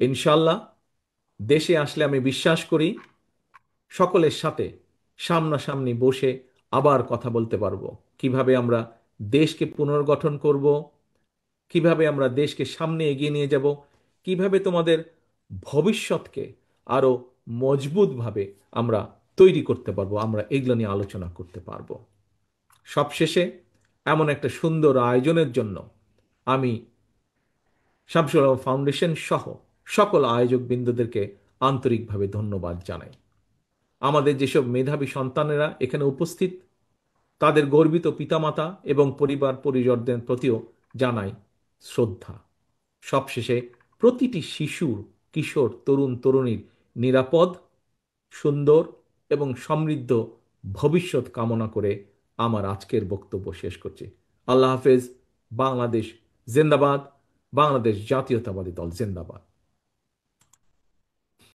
ইনশাল্লাহ দেশে আসলে আমি বিশ্বাস করি সকলের সাথে সামনাসামনি বসে আবার কথা বলতে পারবো, কিভাবে আমরা দেশকে পুনর্গঠন করব, কিভাবে আমরা দেশকে সামনে এগিয়ে নিয়ে যাব, কিভাবে তোমাদের ভবিষ্যৎকে আরো মজবুতভাবে আমরা তৈরি করতে পারবো, আমরা এগুলো নিয়ে আলোচনা করতে পারবো। সবশেষে এমন একটা সুন্দর আয়োজনের জন্য আমি শামসুল আলম ফাউন্ডেশন সহ সকল আয়োজক বৃন্দদেরকে আন্তরিকভাবে ধন্যবাদ জানাই। আমাদের যেসব মেধাবী সন্তানেরা এখানে উপস্থিত, তাদের গর্বিত পিতামাতা এবং পরিবার পরিজনদের প্রতিও জানাই শ্রদ্ধা। সবশেষে প্রতিটি শিশুর, কিশোর, তরুণ তরুণীর নিরাপদ, সুন্দর এবং সমৃদ্ধ ভবিষ্যৎ কামনা করে আমার আজকের বক্তব্য শেষ করছি। আল্লাহ হাফেজ। বাংলাদেশ জিন্দাবাদ। বাংলাদেশ জাতীয়তাবাদী দল জিন্দাবাদ।